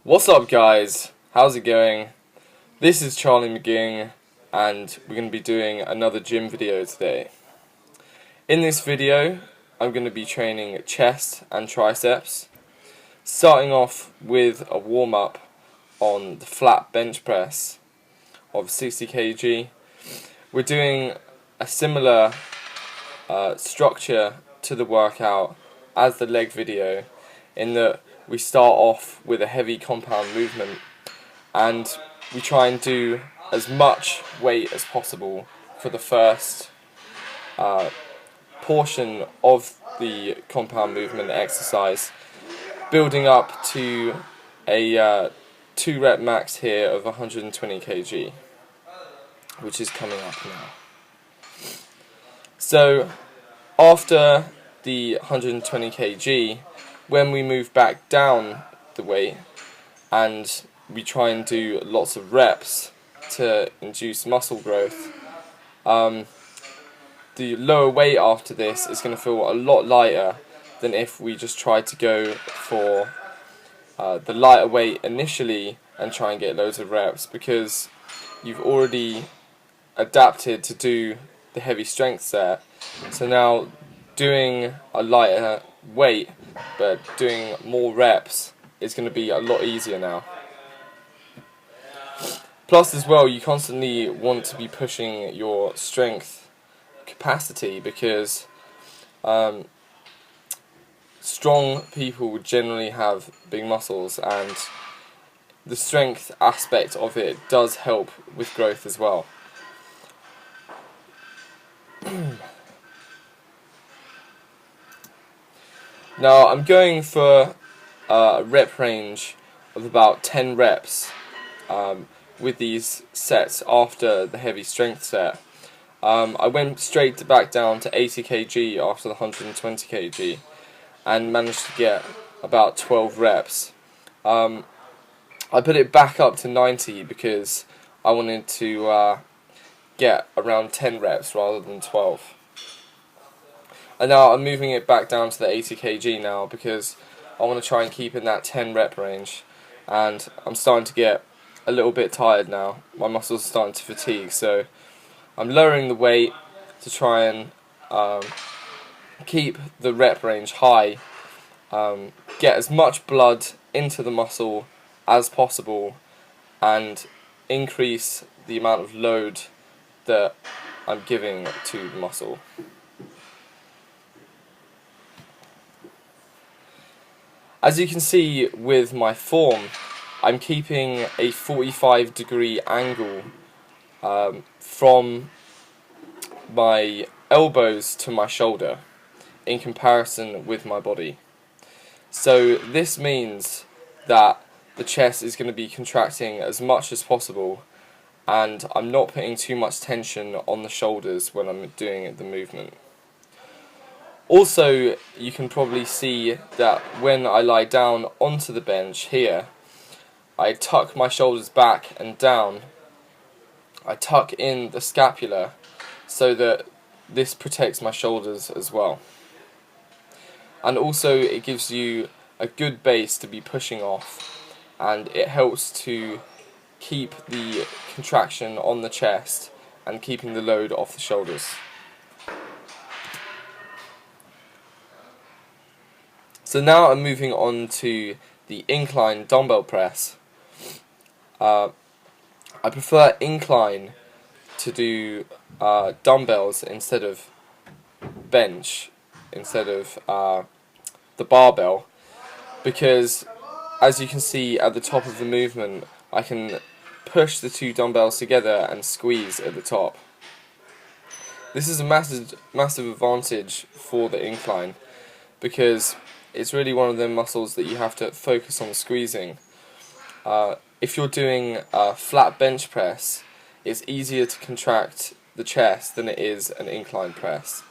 What's up, guys? How's it going? This is Charlie McGing, and we're going to be doing another gym video today. In this video, I'm going to be training chest and triceps, starting off with a warm-up on the flat bench press of 60 kg. We're doing a similar structure to the workout as the leg video, in that we start off with a heavy compound movement and we try and do as much weight as possible for the first portion of the compound movement exercise, building up to a 2 rep max here of 120 kg, which is coming up now. So after the 120 kg, when we move back down the weight and we try and do lots of reps to induce muscle growth, the lower weight after this is going to feel a lot lighter than if we just try to go for the lighter weight initially and try and get loads of reps, because you've already adapted to do the heavy strength set. So now doing a lighter weight but doing more reps is going to be a lot easier now. Plus as well, you constantly want to be pushing your strength capacity, because strong people generally have big muscles, and the strength aspect of it does help with growth as well. Now I'm going for a rep range of about 10 reps with these sets after the heavy strength set. I went straight back down to 80 kg after the 120 kg and managed to get about 12 reps. I put it back up to 90 because I wanted to get around 10 reps rather than 12. And now I'm moving it back down to the 80 kg now because I want to try and keep in that 10 rep range, and I'm starting to get a little bit tired now. My muscles are starting to fatigue, so I'm lowering the weight to try and keep the rep range high, get as much blood into the muscle as possible, and increase the amount of load that I'm giving to the muscle. As you can see with my form, I'm keeping a 45-degree angle from my elbows to my shoulder in comparison with my body. So this means that the chest is going to be contracting as much as possible, and I'm not putting too much tension on the shoulders when I'm doing the movement. Also, you can probably see that when I lie down onto the bench here, I tuck my shoulders back and down. I tuck in the scapula so that this protects my shoulders as well. And also it gives you a good base to be pushing off, and it helps to keep the contraction on the chest and keeping the load off the shoulders. So now I'm moving on to the incline dumbbell press. I prefer incline to do dumbbells instead of bench, instead of the barbell, because as you can see at the top of the movement, I can push the two dumbbells together and squeeze at the top. This is a massive advantage for the incline, because it's really one of them muscles that you have to focus on squeezing. If you're doing a flat bench press, it's easier to contract the chest than it is an incline press,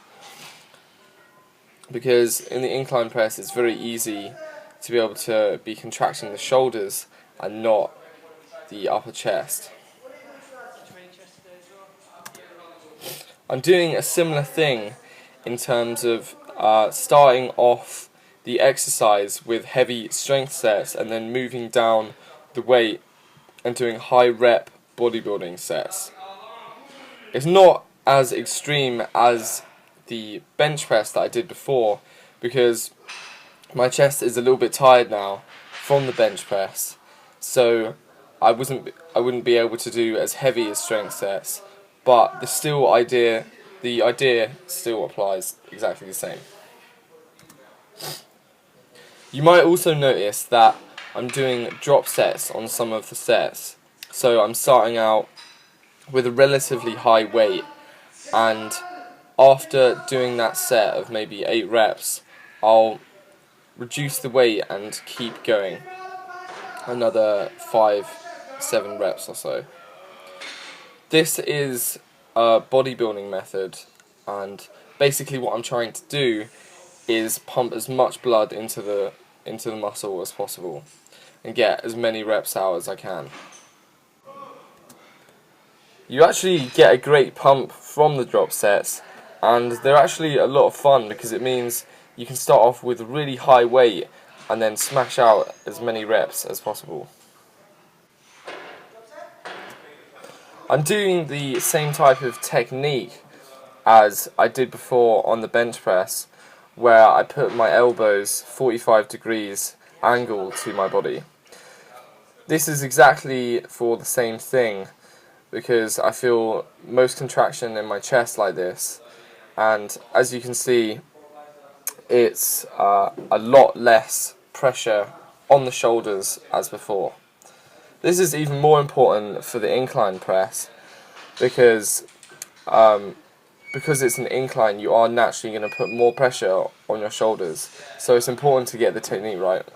because in the incline press it's very easy to be able to be contracting the shoulders and not the upper chest. I'm doing a similar thing in terms of starting off the exercise with heavy strength sets and then moving down the weight and doing high rep bodybuilding sets. It's not as extreme as the bench press that I did before, because my chest is a little bit tired now from the bench press, so I wouldn't be able to do as heavy as strength sets, but the idea still applies exactly the same. You might also notice that I'm doing drop sets on some of the sets. So I'm starting out with a relatively high weight, and after doing that set of maybe 8 reps, I'll reduce the weight and keep going another 5-7 reps or so. This is a bodybuilding method, and basically what I'm trying to do is pump as much blood into the muscle as possible and get as many reps out as I can. You actually get a great pump from the drop sets, and they're actually a lot of fun because it means you can start off with a really high weight and then smash out as many reps as possible. I'm doing the same type of technique as I did before on the bench press, where I put my elbows 45 degrees angle to my body. This is exactly for the same thing, because I feel most contraction in my chest like this, and as you can see, it's a lot less pressure on the shoulders as before. This is even more important for the incline press, because it's an incline, you are naturally going to put more pressure on your shoulders, so it's important to get the technique right.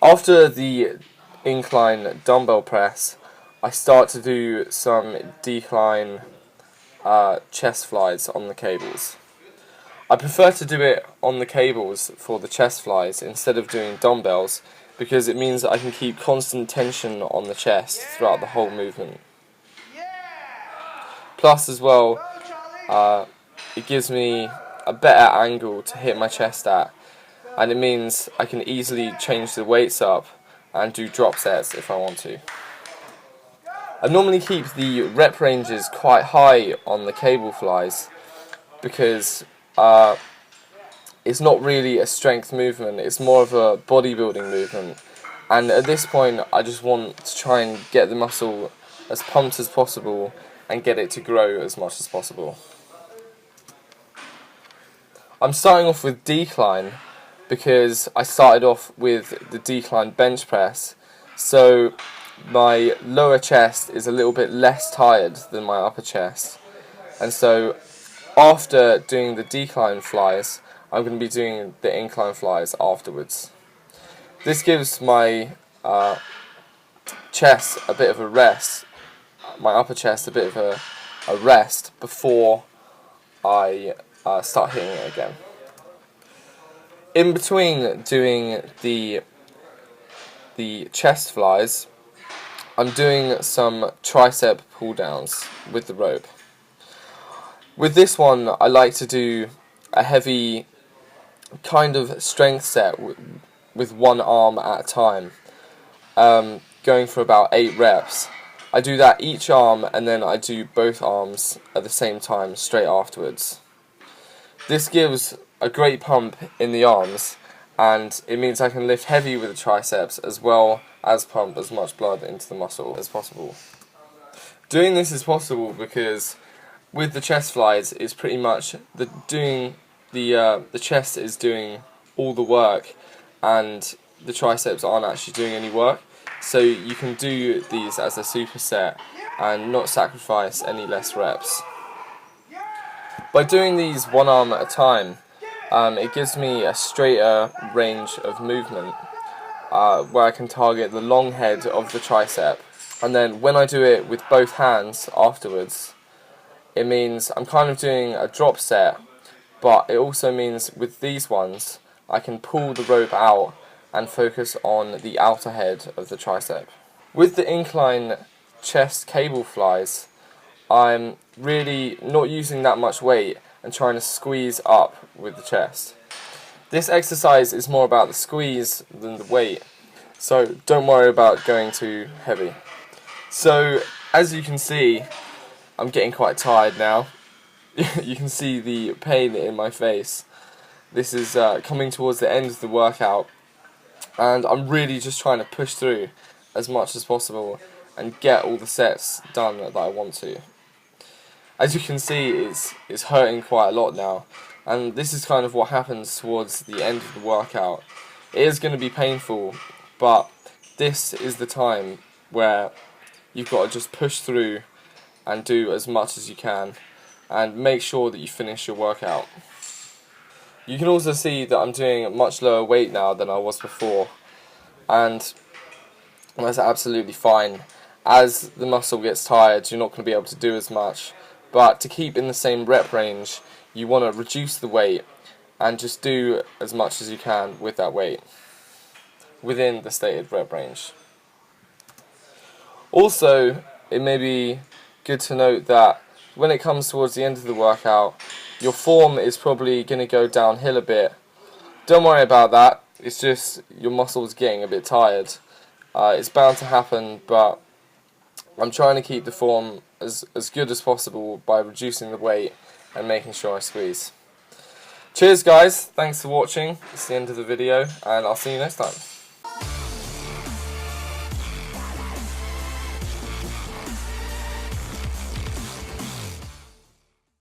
After the incline dumbbell press, I start to do some decline chest flies on the cables. I prefer to do it on the cables for the chest flies instead of doing dumbbells, because it means that I can keep constant tension on the chest throughout the whole movement. Plus as well, it gives me a better angle to hit my chest at, and it means I can easily change the weights up and do drop sets if I want to. I normally keep the rep ranges quite high on the cable flies, because it's not really a strength movement, it's more of a bodybuilding movement, and at this point I just want to try and get the muscle as pumped as possible and get it to grow as much as possible. I'm starting off with decline because I started off with the decline bench press, so my lower chest is a little bit less tired than my upper chest, and so after doing the decline flies, I'm going to be doing the incline flies afterwards. This gives my chest a bit of a rest, my upper chest a bit of a rest before I start hitting it again. In between doing the chest flies, I'm doing some tricep pull downs with the rope. With this one, I like to do a heavy kind of strength set with one arm at a time, going for about 8 reps. I do that each arm, and then I do both arms at the same time straight afterwards. This gives a great pump in the arms, and it means I can lift heavy with the triceps as well as pump as much blood into the muscle as possible. Doing this is possible because with the chest flies, it's pretty much the chest is doing all the work, and the triceps aren't actually doing any work. So you can do these as a superset and not sacrifice any less reps. By doing these one arm at a time, it gives me a straighter range of movement, where I can target the long head of the tricep. And then when I do it with both hands afterwards, it means I'm kind of doing a drop set, but it also means with these ones I can pull the rope out and focus on the outer head of the tricep. With the incline chest cable flies, I'm really not using that much weight, and trying to squeeze up with the chest. This exercise is more about the squeeze than the weight, so don't worry about going too heavy. So as you can see, I'm getting quite tired now. You can see the pain in my face. This is coming towards the end of the workout, and I'm really just trying to push through as much as possible and get all the sets done that I want to. As you can see, it's hurting quite a lot now, and this is kind of what happens towards the end of the workout. It is going to be painful, but this is the time where you've got to just push through and do as much as you can and make sure that you finish your workout. You can also see that I'm doing a much lower weight now than I was before, and that's absolutely fine. As the muscle gets tired, you're not going to be able to do as much, but to keep in the same rep range, you want to reduce the weight and just do as much as you can with that weight within the stated rep range. Also, it may be good to note that when it comes towards the end of the workout, your form is probably going to go downhill a bit. Don't worry about that, it's just your muscles getting a bit tired. It's bound to happen, but I'm trying to keep the form as good as possible by reducing the weight and making sure I squeeze. Cheers guys, thanks for watching, it's the end of the video, and I'll see you next time.